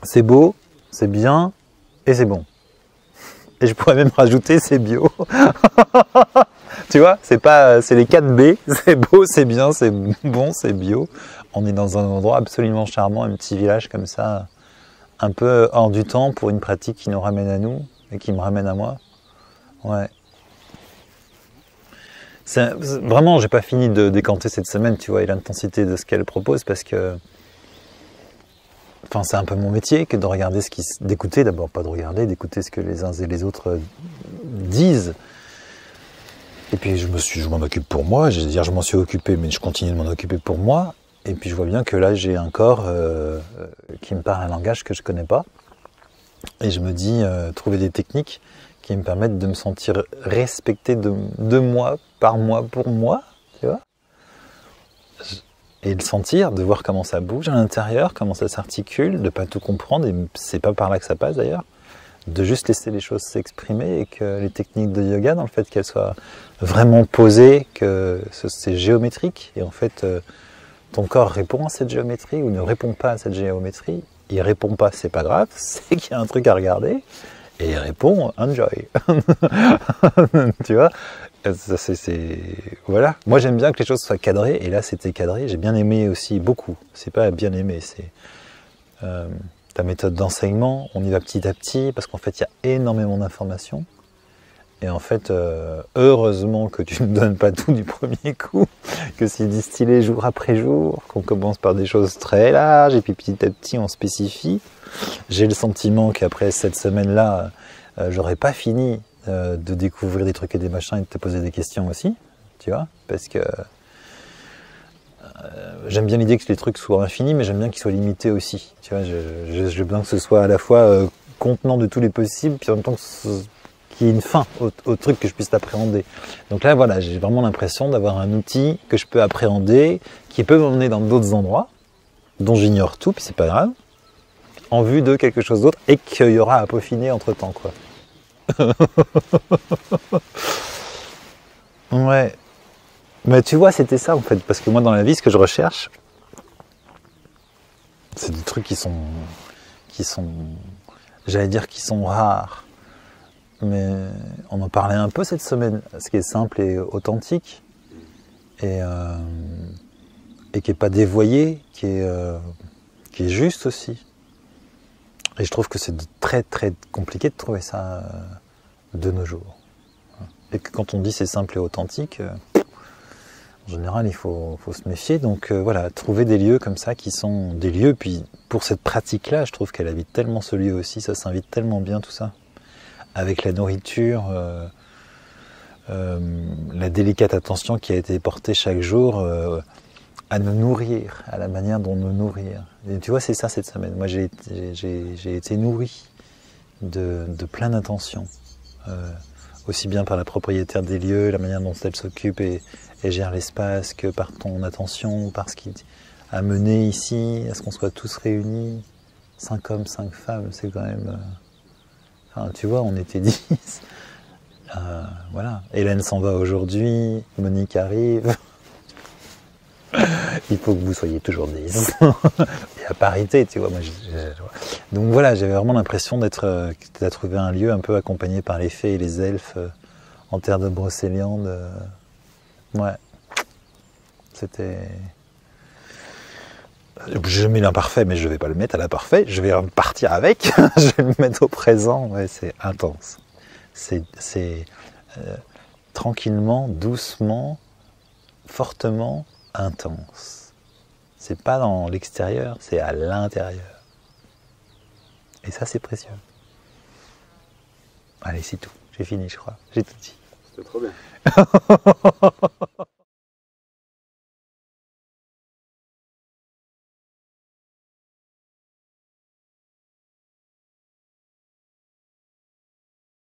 c'est beau, c'est bien et c'est bon. Et je pourrais même rajouter c'est bio. Tu vois, c'est pas, c'est les 4 B, c'est beau, c'est bien, c'est bon, c'est bio. On est dans un endroit absolument charmant, un petit village comme ça, un peu hors du temps pour une pratique qui nous ramène à nous et qui me ramène à moi. Ouais. Vraiment, j'ai pas fini de décanter cette semaine, tu vois, et l'intensité de ce qu'elle propose parce que, enfin, c'est un peu mon métier que de regarder d'écouter d'abord, pas de regarder, d'écouter ce que les uns et les autres disent. Et puis je m'en occupe pour moi, je m'en suis occupé, mais je continue de m'en occuper pour moi. Et puis je vois bien que là j'ai un corps qui me parle un langage que je connais pas. Et je me dis trouver des techniques qui me permettent de me sentir respecté de moi, par moi, pour moi, tu vois. Et le sentir, de voir comment ça bouge à l'intérieur, comment ça s'articule, de pas tout comprendre, et c'est pas par là que ça passe d'ailleurs. De juste laisser les choses s'exprimer et que les techniques de yoga, dans le fait qu'elles soient vraiment posées, que c'est géométrique, et en fait ton corps répond à cette géométrie ou ne répond pas à cette géométrie. Il répond pas, c'est pas grave, c'est qu'il y a un truc à regarder, et il répond enjoy. Tu vois, voilà. Moi j'aime bien que les choses soient cadrées, et là c'était cadré. J'ai bien aimé aussi beaucoup. C'est pas bien aimé, c'est ta méthode d'enseignement, on y va petit à petit, parce qu'en fait, il y a énormément d'informations. Et en fait, heureusement que tu ne donnes pas tout du premier coup, que c'est distillé jour après jour, qu'on commence par des choses très larges, et puis petit à petit, on spécifie. J'ai le sentiment qu'après cette semaine-là, j'aurais pas fini de découvrir des trucs et des machins et de te poser des questions aussi, tu vois, parce que j'aime bien l'idée que les trucs soient infinis, mais j'aime bien qu'ils soient limités aussi. Tu vois, j'ai besoin que ce soit à la fois contenant de tous les possibles, puis en même temps qu'il y ait une fin au truc que je puisse appréhender. Donc là, voilà, j'ai vraiment l'impression d'avoir un outil que je peux appréhender, qui peut m'emmener dans d'autres endroits, dont j'ignore tout, puis c'est pas grave, en vue de quelque chose d'autre, et qu'il y aura à peaufiner entre-temps, quoi. Ouais. Mais tu vois, c'était ça en fait, parce que moi dans la vie, ce que je recherche, c'est des trucs qui sont, j'allais dire qui sont rares, mais on en parlait un peu cette semaine, ce qui est simple et authentique, et qui est pas dévoyé, qui est juste aussi. Et je trouve que c'est très très compliqué de trouver ça de nos jours. Et que quand on dit c'est simple et authentique, en général, il faut se méfier. Donc voilà, trouver des lieux comme ça qui sont des lieux. Puis pour cette pratique-là, je trouve qu'elle habite tellement ce lieu aussi. Ça s'invite tellement bien tout ça. Avec la nourriture, la délicate attention qui a été portée chaque jour à nous nourrir, à la manière dont nous nourrir. Et tu vois, c'est ça cette semaine. Moi, j'ai été nourri de plein d'intentions. Aussi bien par la propriétaire des lieux, la manière dont elle s'occupe et gère l'espace, que par ton attention, par ce qui a mené ici, à ce qu'on soit tous réunis, 5 hommes, 5 femmes, c'est quand même... Enfin, tu vois, on était 10. Voilà. Hélène s'en va aujourd'hui, Monique arrive. Il faut que vous soyez toujours 10. Et à parité, tu vois. Donc voilà, j'avais vraiment l'impression d'être trouvé un lieu un peu accompagné par les fées et les elfes en terre de Brocéliande. Ouais. C'était... Je mets l'imparfait, mais je vais pas le mettre à l'imparfait. Je vais partir avec. Je vais le mettre au présent. Ouais, c'est intense. C'est tranquillement, doucement, fortement intense. C'est pas dans l'extérieur, c'est à l'intérieur. Et ça, c'est précieux. Allez, c'est tout. J'ai fini, je crois. J'ai tout dit. C'était trop bien.